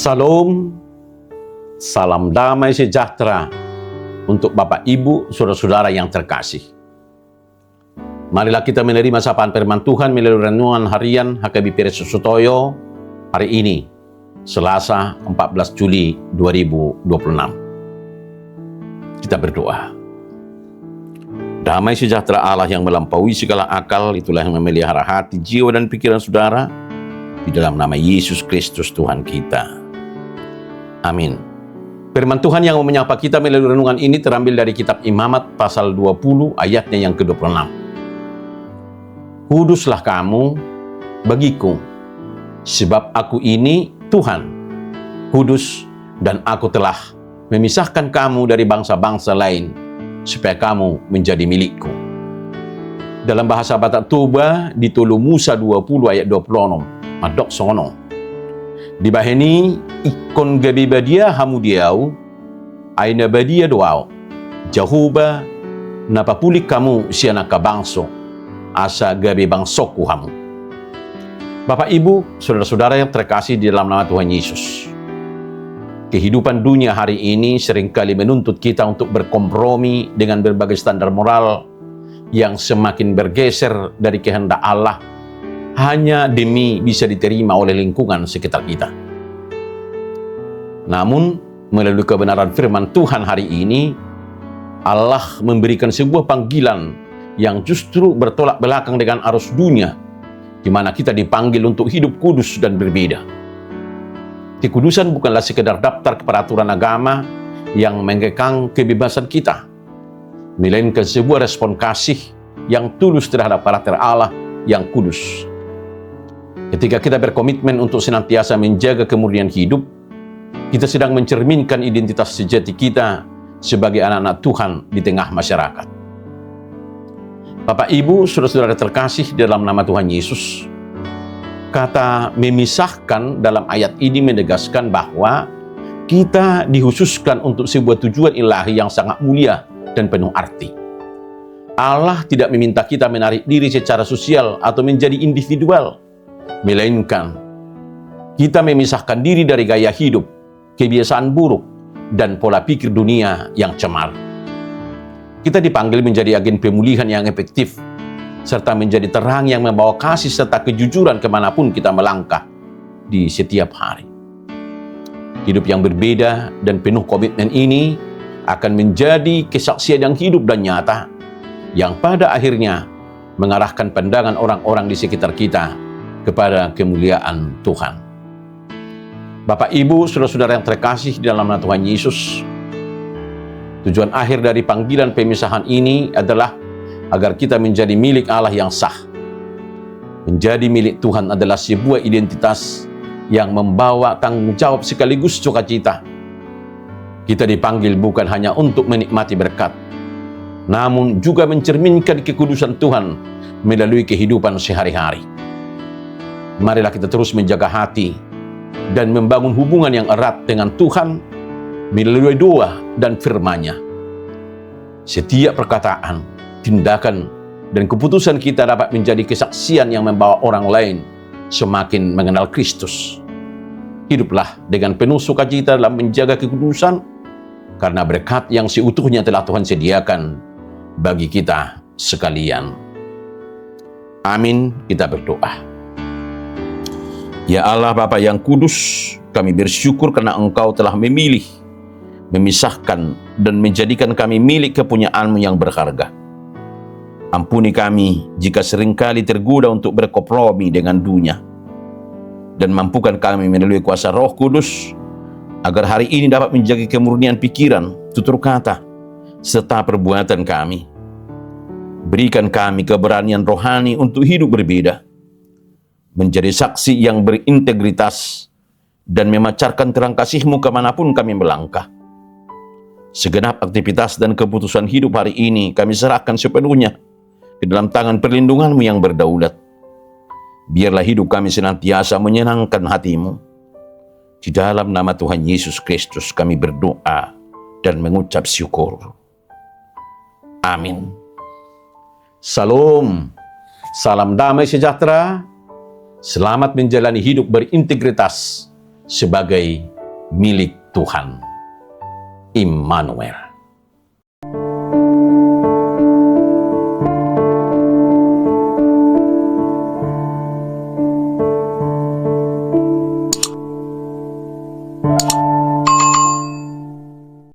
Salam, salam damai sejahtera untuk Bapak, Ibu, saudara-saudara yang terkasih. Marilah kita menerima sapaan firman Tuhan melalui renungan harian HKBP Sutoyo hari ini, Selasa 14 Juli 2026. Kita berdoa. Damai sejahtera Allah yang melampaui segala akal, itulah yang memelihara hati, jiwa, dan pikiran saudara, di dalam nama Yesus Kristus Tuhan kita. Amin. Firman Tuhan yang mau menyapa kita melalui renungan ini terambil dari kitab Imamat pasal 20 ayatnya yang ke-26. Kuduslah kamu bagiku, sebab aku ini Tuhan, kudus, dan aku telah memisahkan kamu dari bangsa-bangsa lain, supaya kamu menjadi milikku. Dalam bahasa Batak Toba, ditulu Musa 20 ayat 26, madok sono. Dibaheni ikon gabi badia hamudiau, aina badia doau, jahuba napapulik kamu sianaka bangso, asa gabi bangsoku hamu. Bapak, Ibu, saudara-saudara yang terkasih di dalam nama Tuhan Yesus. Kehidupan dunia hari ini seringkali menuntut kita untuk berkompromi dengan berbagai standar moral yang semakin bergeser dari kehendak Allah hanya demi bisa diterima oleh lingkungan sekitar kita. Namun, melalui kebenaran firman Tuhan hari ini, Allah memberikan sebuah panggilan yang justru bertolak belakang dengan arus dunia, di mana kita dipanggil untuk hidup kudus dan berbeda. Kekudusan bukanlah sekedar daftar peraturan agama yang mengekang kebebasan kita, melainkan sebuah respon kasih yang tulus terhadap karakter Allah yang kudus. Ketika kita berkomitmen untuk senantiasa menjaga kemurnian hidup, kita sedang mencerminkan identitas sejati kita sebagai anak-anak Tuhan di tengah masyarakat. Bapak, Ibu, saudara-saudara terkasih dalam nama Tuhan Yesus, kata memisahkan dalam ayat ini menegaskan bahwa kita dikhususkan untuk sebuah tujuan ilahi yang sangat mulia dan penuh arti. Allah tidak meminta kita menarik diri secara sosial atau menjadi individual, melainkan kita memisahkan diri dari gaya hidup, kebiasaan buruk, dan pola pikir dunia yang cemar. Kita dipanggil menjadi agen pemulihan yang efektif, serta menjadi terang yang membawa kasih serta kejujuran kemanapun kita melangkah di setiap hari. Hidup yang berbeda dan penuh komitmen ini akan menjadi kesaksian yang hidup dan nyata, yang pada akhirnya mengarahkan pandangan orang-orang di sekitar kita kepada kemuliaan Tuhan. Bapak, Ibu, saudara-saudara yang terkasih di dalam nama Tuhan Yesus, tujuan akhir dari panggilan pemisahan ini adalah agar kita menjadi milik Allah yang sah. Menjadi milik Tuhan adalah sebuah identitas yang membawa tanggung jawab sekaligus sukacita. Kita dipanggil bukan hanya untuk menikmati berkat, namun juga mencerminkan kekudusan Tuhan melalui kehidupan sehari-hari. Marilah kita terus menjaga hati dan membangun hubungan yang erat dengan Tuhan melalui doa dan firman-Nya. Setiap perkataan, tindakan, dan keputusan kita dapat menjadi kesaksian yang membawa orang lain semakin mengenal Kristus. Hiduplah dengan penuh sukacita dalam menjaga kekudusan, karena berkat yang seutuhnya telah Tuhan sediakan bagi kita sekalian. Amin. Kita berdoa. Ya Allah, Bapa yang kudus, kami bersyukur karena Engkau telah memilih, memisahkan, dan menjadikan kami milik kepunyaan-Mu yang berharga. Ampuni kami jika seringkali tergoda untuk berkompromi dengan dunia, dan mampukan kami melalui kuasa Roh Kudus, agar hari ini dapat menjaga kemurnian pikiran, tutur kata, serta perbuatan kami. Berikan kami keberanian rohani untuk hidup berbeda, menjadi saksi yang berintegritas, dan memacarkan terang kasih-Mu kemanapun kami melangkah. Segenap aktivitas dan keputusan hidup hari ini kami serahkan sepenuhnya ke dalam tangan perlindungan-Mu yang berdaulat. Biarlah hidup kami senantiasa menyenangkan hati-Mu. Di dalam nama Tuhan Yesus Kristus kami berdoa dan mengucap syukur. Amin. Salam, salam damai sejahtera. Selamat menjalani hidup berintegritas sebagai milik Tuhan. Immanuel.